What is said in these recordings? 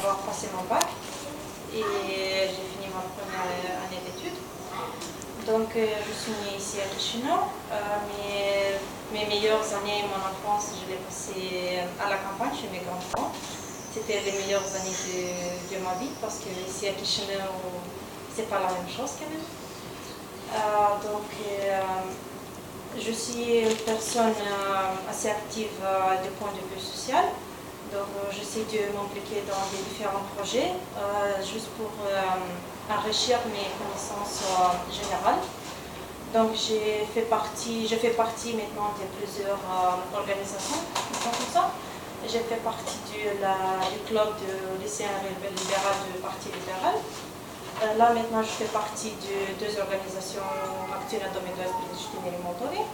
avoir passé mon bac et j'ai fini ma première année d'études. Donc je suis née ici à Chisinau. Mes meilleures années, mon enfance, je l'ai passée à la campagne chez mes grands-parents. C'était les meilleures années de ma vie parce que ici à Chisinau, c'est pas la même chose quand même. Je suis une personne assez active du point de vue social. Donc, j'essaie de m'impliquer dans des différents projets juste pour enrichir mes connaissances générales. Donc, je fais partie maintenant de plusieurs organisations qui sont comme ça. J'ai fait partie du club de lycéen libéral du Parti libéral. Là, maintenant, je fais partie de deux organisations actuelles dans mes deux et Moldovie.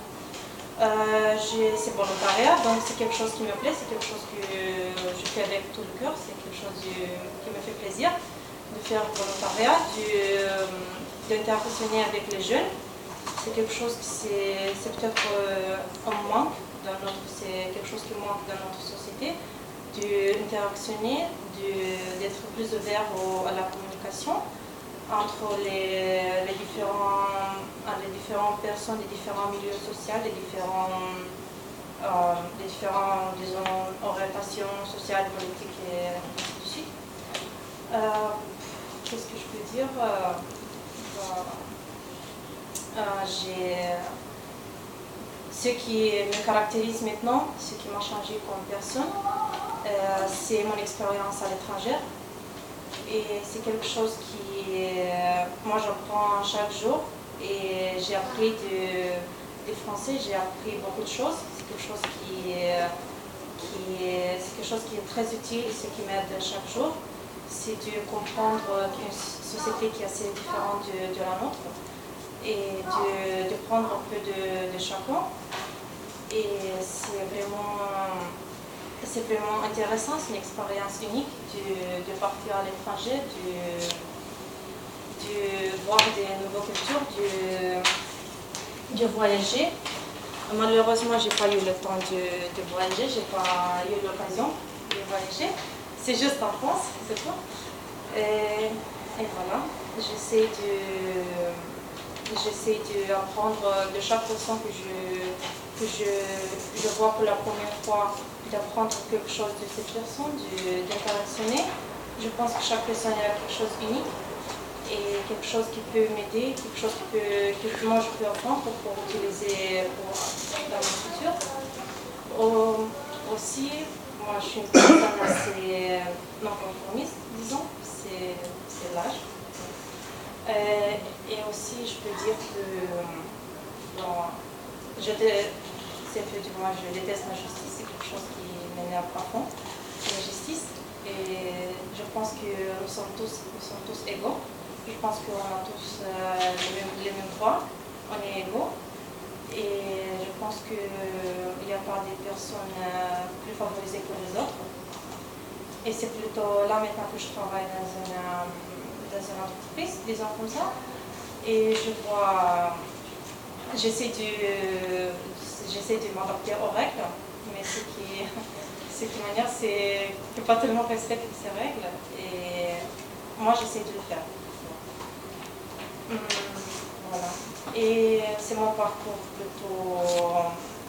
C'est volontariat, donc c'est quelque chose qui me plaît, c'est quelque chose que je fais avec tout le cœur, c'est quelque chose qui me fait plaisir de faire volontariat, d'interactionner avec les jeunes. C'est quelque chose qui c'est peut-être un manque, c'est quelque chose qui manque dans notre société, d'interactionner, d'être plus ouvert à la communication entre les différentes personnes, les différents milieux sociaux, les différentes disons, orientations sociales, politiques et ainsi de suite. Qu'est-ce que je peux dire Ce qui me caractérise maintenant, ce qui m'a changé comme personne, c'est mon expérience à l'étranger. Et c'est quelque chose moi j'apprends chaque jour et j'ai appris des français, j'ai appris beaucoup de choses. C'est quelque chose qui est très utile et ce qui m'aide chaque jour, c'est de comprendre qu'une société qui est assez différente de la nôtre et de prendre un peu de chacun. Et c'est vraiment intéressant, c'est une expérience unique de partir à l'étranger, de voir des nouvelles cultures, de voyager. Malheureusement, je n'ai pas eu le temps de voyager, je n'ai pas eu l'occasion de voyager. C'est juste en France, c'est tout. Et voilà, j'essaie d'apprendre de chaque personne que je vois pour la première fois, d'apprendre quelque chose de cette personne, d'interactionner. Je pense que chaque personne a quelque chose d'unique et quelque chose qui peut m'aider, quelque chose que moi je peux apprendre pour utiliser dans le futur. Aussi, moi je suis une personne assez non conformiste, disons, c'est l'âge. Et aussi, je peux dire que je déteste la justice, c'est quelque chose qui m'énerve à fond, la justice. Et je pense que nous sommes tous égaux. Je pense qu'on a tous les mêmes droits, on est égaux. Et je pense qu'il n'y a pas des personnes plus favorisées que les autres. Et c'est plutôt là maintenant que je travaille dans une entreprise, disons comme ça. Et j'essaie de m'adapter aux règles, mais ce qui m'énerve, c'est que pas tout le monde respecte ces règles. Et moi, j'essaie de le faire. Voilà. Et c'est mon parcours plutôt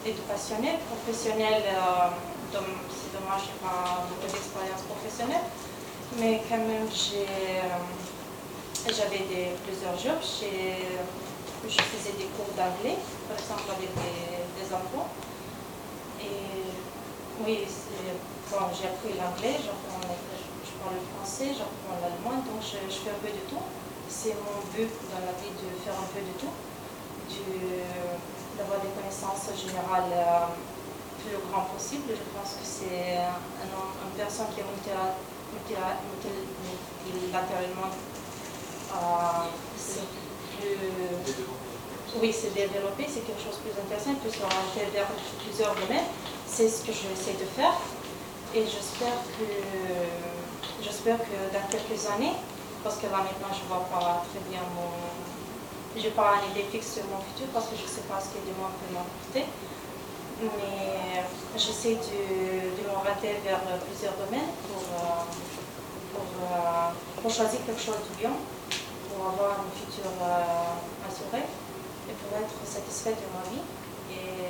éducationnel, professionnel. C'est dommage, je n'ai pas beaucoup d'expérience professionnelle, mais quand même, j'avais plusieurs jobs. Je faisais des cours d'anglais, par exemple avec des enfants. Et oui, j'ai appris l'anglais, je parle le français, j'apprends l'allemand, donc je fais un peu de tout. C'est mon but dans la vie de faire un peu de tout, d'avoir des connaissances générales le plus grand possible. Je pense que c'est une personne qui est multilatéralement c'est développé, c'est quelque chose de plus intéressant, plus orienté vers plusieurs domaines. C'est ce que j'essaie de faire et j'espère que dans quelques années, parce que là maintenant je ne vois pas très bien je n'ai pas une idée fixe sur mon futur parce que je ne sais pas ce que demain peut m'apporter, mais j'essaie de m'orienter vers plusieurs domaines pour pour choisir quelque chose de bien, pour avoir un futur assuré et pour être satisfait de ma vie. Et